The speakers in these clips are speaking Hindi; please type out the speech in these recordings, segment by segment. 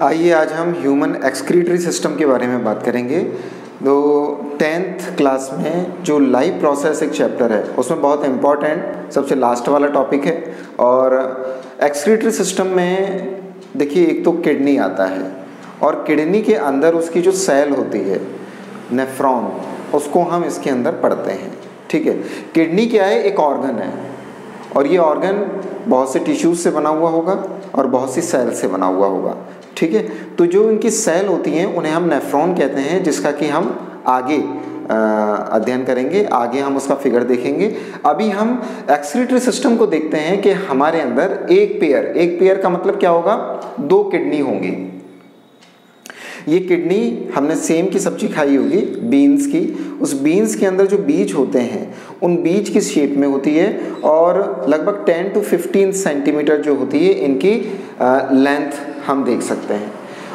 आइए आज हम ह्यूमन एक्सक्रीटरी सिस्टम के बारे में बात करेंगे। तो 10th क्लास में जो लाइफ प्रोसेस एक चैप्टर है उसमें बहुत इम्पॉर्टेंट सबसे लास्ट वाला टॉपिक है। और एक्सक्रीटरी सिस्टम में देखिए एक तो किडनी आता है और किडनी के अंदर उसकी जो सेल होती है नेफ्रॉन, उसको हम इसके अंदर पढ़ते हैं। ठीक है, किडनी क्या है? एक ऑर्गन है और ये ऑर्गन बहुत से टिश्यूज से बना हुआ होगा और बहुत सी सेल से बना हुआ होगा। ठीक है, तो जो इनकी सेल होती हैं उन्हें हम नेफ्रॉन कहते हैं, जिसका कि हम आगे अध्ययन करेंगे, आगे हम उसका फिगर देखेंगे। अभी हम एक्सक्रीटरी सिस्टम को देखते हैं कि हमारे अंदर एक पेयर का मतलब क्या होगा? 2 किडनी होंगी। ये किडनी हमने सेम की सब्जी खाई होगी, बीन्स की। उस बीन्स के अंदर जो बीज होते हैं उन बीज की शेप में होती है और लगभग 10 to 15 सेंटीमीटर जो होती है इनकी लेंथ हम देख सकते हैं।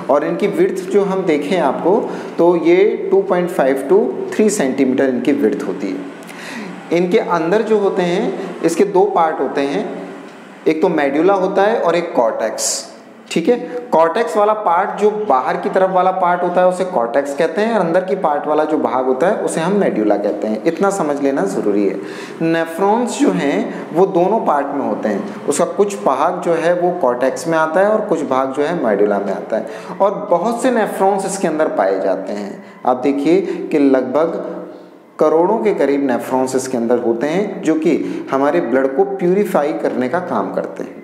और इनकी विड्थ जो हम देखें आपको तो ये 2.5 to 3 सेंटीमीटर इनकी विड्थ होती है। इनके अंदर जो होते हैं इसके 2 पार्ट होते हैं, एक तो मेडुला होता है और एक कॉर्टेक्स। ठीक है, कॉर्टेक्स वाला पार्ट जो बाहर की तरफ वाला पार्ट होता है उसे कॉर्टेक्स कहते हैं और अंदर की पार्ट वाला जो भाग होता है उसे हम मेडुला कहते हैं। इतना समझ लेना ज़रूरी है। नेफ्रॉन्स जो हैं वो दोनों पार्ट में होते हैं, उसका कुछ भाग जो है वो कॉर्टेक्स में आता है और कुछ भाग जो है मेडुला में आता है। और बहुत से नेफ्रॉन्स इसके अंदर पाए जाते हैं। आप देखिए कि लगभग करोड़ों के करीब नेफ्रॉन्स इसके अंदर होते हैं जो कि हमारे ब्लड को प्यूरिफाई करने का काम करते हैं।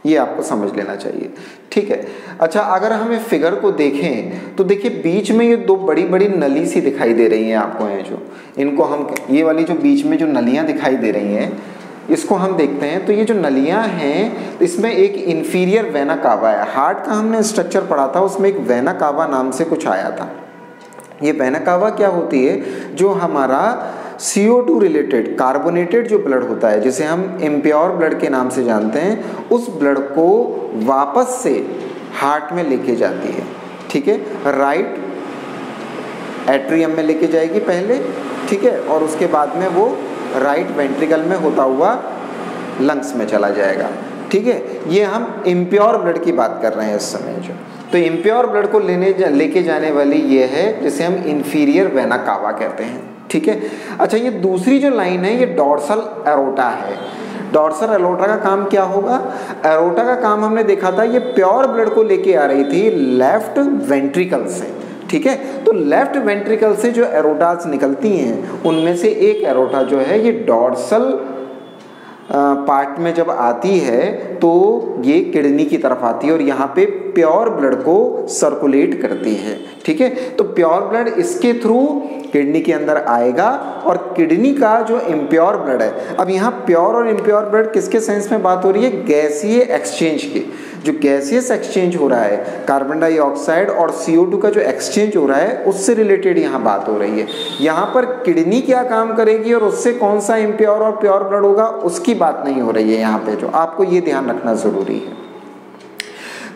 ये आपको समझ लेना चाहिए। ठीक है, अच्छा अगर हम इस फिगर को देखें तो देखिए बीच में ये 2 बड़ी बड़ी नली सी दिखाई दे रही हैं आपको, हैं जो इनको हम, ये वाली जो बीच में जो नलियां दिखाई दे रही हैं इसको हम देखते हैं तो ये जो नलियां हैं इसमें एक इन्फीरियर वेना कावा है। हार्ट का हमने स्ट्रक्चर पढ़ा था, उसमें एक वेना कावा नाम से कुछ आया था। ये वेना कावा क्या होती है? जो हमारा CO2 रिलेटेड कार्बोनेटेड जो ब्लड होता है, जिसे हम इम्प्योर ब्लड के नाम से जानते हैं, उस ब्लड को वापस से हार्ट में लेके जाती है। ठीक है, राइट एट्रियम में लेके जाएगी पहले, ठीक है, और उसके बाद में वो राइट वेंट्रिकल में होता हुआ लंग्स में चला जाएगा। ठीक है, ये हम इम्प्योर ब्लड की बात कर रहे हैं इस समय जो। तो इम्प्योर ब्लड को लेके जाने वाली ये है जिसे हम इन्फीरियर वेना कावा कहते हैं। ठीक है, अच्छा ये दूसरी जो लाइन है ये डॉर्सल एरोटा है। डॉर्सल एरोटा का काम क्या होगा? एरोटा का काम हमने देखा था, ये प्योर ब्लड को लेके आ रही थी लेफ्ट वेंट्रिकल से। ठीक है, तो लेफ्ट वेंट्रिकल से जो एरोटास निकलती हैं उनमें से एक एरोटा जो है ये डॉर्सल पार्ट में जब आती है तो ये किडनी की तरफ आती है और यहाँ पे प्योर ब्लड को सर्कुलेट करती है। ठीक है, तो प्योर ब्लड इसके थ्रू किडनी के अंदर आएगा और किडनी का जो इम्प्योर ब्लड है, अब यहाँ प्योर और इम्प्योर ब्लड किसके सेंस में बात हो रही है? गैसीय एक्सचेंज की। जो गैसियस एक्सचेंज हो रहा है, कार्बन डाइऑक्साइड और CO2 का जो एक्सचेंज हो रहा है उससे रिलेटेड यहाँ बात हो रही है। यहाँ पर किडनी क्या काम करेगी और उससे कौन सा इम्प्योर और प्योर ब्लड होगा उसकी बात नहीं हो रही है यहाँ पे, जो आपको ये ध्यान रखना जरूरी है।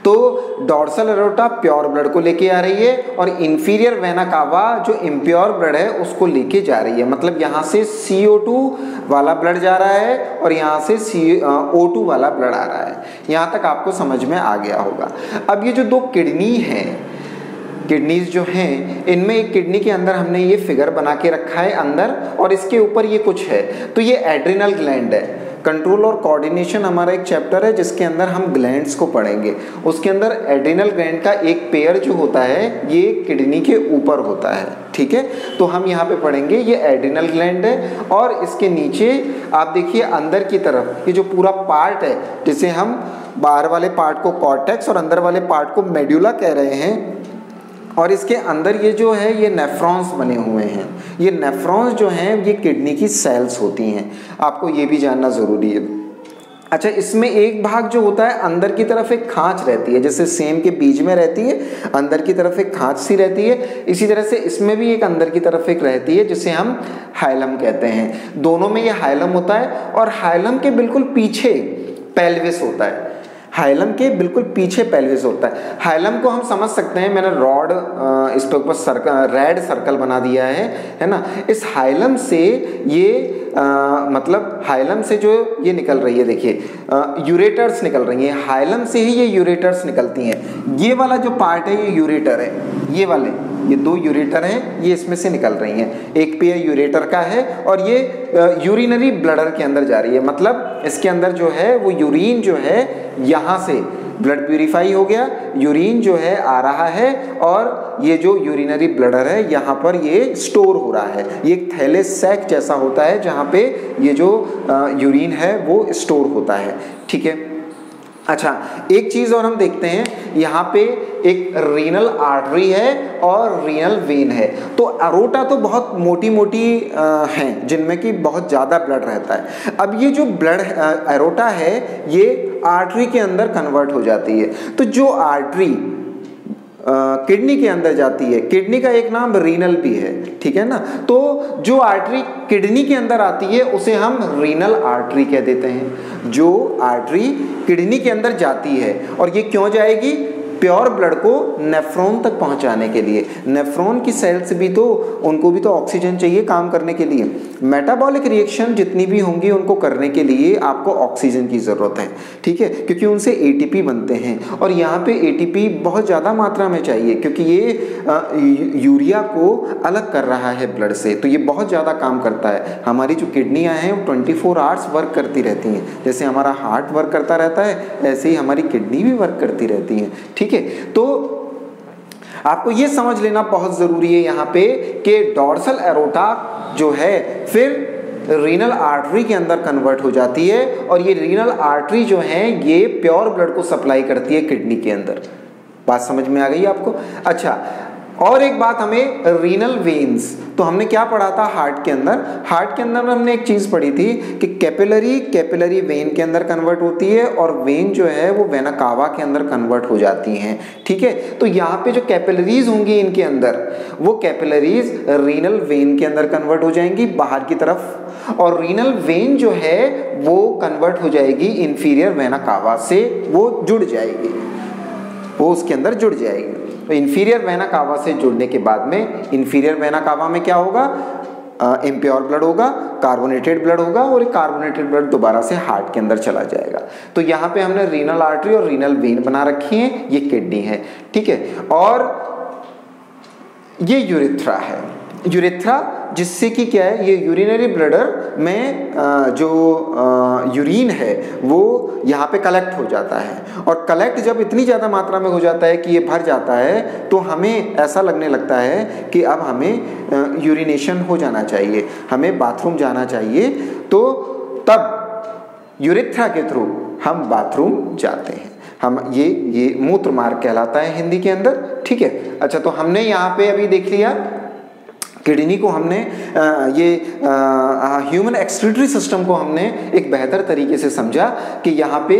तो डॉर्सल एरोटा प्योर ब्लड को लेके आ रही है और इंफीरियर वेना कावा जो इम्प्योर ब्लड है उसको लेके जा रही है। मतलब यहाँ से CO2 वाला ब्लड जा रहा है और यहाँ से O2 वाला ब्लड आ रहा है। यहाँ तक आपको समझ में आ गया होगा। अब ये जो 2 किडनी हैं, किडनीज जो हैं, इनमें एक किडनी के अंदर हमने ये फिगर बना के रखा है अंदर और इसके ऊपर ये कुछ है, तो ये एड्रिनल ग्लैंड है। कंट्रोल और कोऑर्डिनेशन हमारा एक चैप्टर है जिसके अंदर हम ग्लैंड्स को पढ़ेंगे। उसके अंदर एड्रिनल ग्लैंड का एक पेयर जो होता है ये किडनी के ऊपर होता है। ठीक है, तो हम यहाँ पे पढ़ेंगे ये एड्रिनल ग्लैंड है और इसके नीचे आप देखिए अंदर की तरफ ये जो पूरा पार्ट है जिसे हम बाहर वाले पार्ट को कॉर्टेक्स और अंदर वाले पार्ट को मेडुला कह रहे हैं, और इसके अंदर ये जो है ये नेफ्रॉन्स बने हुए हैं। ये नेफ्रॉन्स जो हैं ये किडनी की सेल्स होती हैं, आपको ये भी जानना ज़रूरी है। अच्छा, इसमें एक भाग जो होता है अंदर की तरफ एक खांच रहती है, जैसे सेम के बीज में रहती है अंदर की तरफ एक खांच सी रहती है, इसी तरह से इसमें भी एक अंदर की तरफ एक रहती है जिसे हम हाइलम कहते हैं। दोनों में ये हाइलम होता है और हाइलम के बिल्कुल पीछे पेल्विस होता है। हाइलम के बिल्कुल पीछे पेल्विस होता है। हाइलम को हम समझ सकते हैं, मैंने रॉड इस पे ऊपर रेड सर्कल बना दिया है ना। इस हाइलम से ये मतलब हाइलम से जो ये निकल रही है, देखिए यूरेटर्स निकल रही हैं, हाइलम से ही ये यूरेटर्स निकलती हैं। ये वाला जो पार्ट है ये यूरेटर है, ये वाले ये 2 यूरेटर हैं, ये इसमें से निकल रही हैं। एक पेयर यूरेटर का है और ये यूरिनरी ब्लडर के अंदर जा रही है, मतलब इसके अंदर जो है वो यूरिन जो है यहाँ से ब्लड प्यूरिफाई हो गया, यूरिन जो है आ रहा है और ये जो यूरिनरी ब्लडर है यहाँ पर ये स्टोर हो रहा है। ये एक थैले सैक जैसा होता है जहाँ पे ये जो यूरिन है वो स्टोर होता है, ठीक है। अच्छा, एक चीज़ और हम देखते हैं, यहाँ पे एक रीनल आर्टरी है और रीनल वेन है। तो अरोटा तो बहुत मोटी मोटी हैं जिनमें कि बहुत ज़्यादा ब्लड रहता है। अब ये जो ब्लड अरोटा है ये आर्टरी के अंदर कन्वर्ट हो जाती है। तो जो आर्टरी किडनी के अंदर जाती है, किडनी का एक नाम रीनल भी है, ठीक है ना। तो जो आर्टरी किडनी के अंदर आती है उसे हम रीनल आर्टरी कह देते हैं। जो आर्टरी किडनी के अंदर जाती है, और ये क्यों जाएगी? प्योर ब्लड को नेफ्रॉन तक पहुंचाने के लिए। नेफ्रॉन की सेल्स भी तो, उनको भी तो ऑक्सीजन चाहिए काम करने के लिए। मेटाबॉलिक रिएक्शन जितनी भी होंगी उनको करने के लिए आपको ऑक्सीजन की ज़रूरत है, ठीक है, क्योंकि उनसे एटीपी बनते हैं और यहाँ पे एटीपी बहुत ज़्यादा मात्रा में चाहिए क्योंकि ये यूरिया को अलग कर रहा है ब्लड से, तो ये बहुत ज़्यादा काम करता है। हमारी जो किडनियाँ हैं वो 24 आवर्स वर्क करती रहती हैं। जैसे हमारा हार्ट वर्क करता रहता है ऐसे ही हमारी किडनी भी वर्क करती रहती हैं, ठीक है। तो आपको ये समझ लेना बहुत जरूरी है यहाँ पे कि डॉर्सल एरोटा जो है फिर रीनल आर्टरी के अंदर कन्वर्ट हो जाती है और ये रीनल आर्टरी जो है ये प्योर ब्लड को सप्लाई करती है किडनी के अंदर। बात समझ में आ गई आपको? अच्छा, और एक बात हमें रीनल वेन्स, तो हमने क्या पढ़ा था हार्ट के अंदर? हार्ट के अंदर हमने एक चीज़ पढ़ी थी कि कैपिलरी वेन के अंदर कन्वर्ट होती है और वेन जो है वो वेना कावा के अंदर कन्वर्ट हो जाती हैं, ठीक है। तो यहाँ पे जो कैपिलरीज होंगी इनके अंदर, वो कैपिलरीज रीनल वेन के अंदर कन्वर्ट हो जाएंगी बाहर की तरफ, और रीनल वेन जो है वो कन्वर्ट हो जाएगी इंफीरियर वेना कावा से, वो जुड़ जाएगी, वो उसके अंदर जुड़ जाएगी। तो इंफीरियर वेना कावा से जुड़ने के बाद में इंफीरियर वेना कावा में क्या होगा? इम्प्योर ब्लड होगा, कार्बोनेटेड ब्लड होगा और ये कार्बोनेटेड ब्लड दोबारा से हार्ट के अंदर चला जाएगा। तो यहाँ पे हमने रीनल आर्टरी और रीनल वेन बना रखी है, ये किडनी है, ठीक है। और ये यूरेथ्रा है, यूरेथ्रा जिससे कि क्या है, ये यूरिनरी ब्लडर में जो यूरिन है वो यहाँ पे कलेक्ट हो जाता है, और कलेक्ट जब इतनी ज़्यादा मात्रा में हो जाता है कि ये भर जाता है तो हमें ऐसा लगने लगता है कि अब हमें यूरिनेशन हो जाना चाहिए, हमें बाथरूम जाना चाहिए। तो तब यूरेथ्रा के थ्रू हम बाथरूम जाते हैं। हम ये मूत्र मार्ग कहलाता है हिंदी के अंदर, ठीक है। अच्छा, तो हमने यहाँ पे अभी देख लिया किडनी को, हमने ये ह्यूमन एक्सक्रीटरी सिस्टम को हमने एक बेहतर तरीके से समझा कि यहाँ पे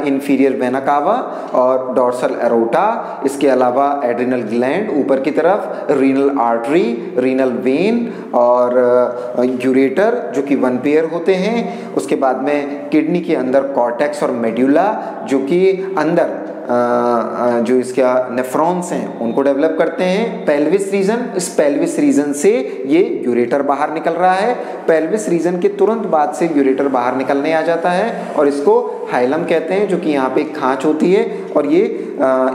इंफीरियर वेना कावा और डॉर्सल एरोटा, इसके अलावा एड्रिनल ग्लैंड ऊपर की तरफ, रीनल आर्टरी, रीनल वेन और यूरेटर जो कि 1 पेयर होते हैं। उसके बाद में किडनी के अंदर कॉर्टेक्स और मेड्यूला जो कि अंदर जो इसका नेफ्रॉन्स हैं उनको डेवलप करते हैं। पेल्विस रीजन, इस पेल्विस रीजन से ये यूरेटर बाहर निकल रहा है, पेल्विस रीजन के तुरंत बाद से यूरेटर बाहर निकलने आ जाता है और इसको हाइलम कहते हैं, जो कि यहाँ पे खांच होती है, और ये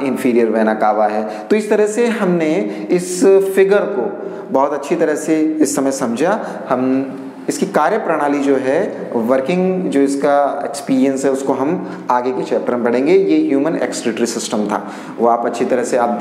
इंफीरियर वेना कावा है। तो इस तरह से हमने इस फिगर को बहुत अच्छी तरह से इस समय समझा। हम इसकी कार्य प्रणाली जो है, वर्किंग जो इसका एक्सपीरियंस है, उसको हम आगे के चैप्टर में पढ़ेंगे। ये ह्यूमन एक्सक्रीटरी सिस्टम था, वो आप अच्छी तरह से आप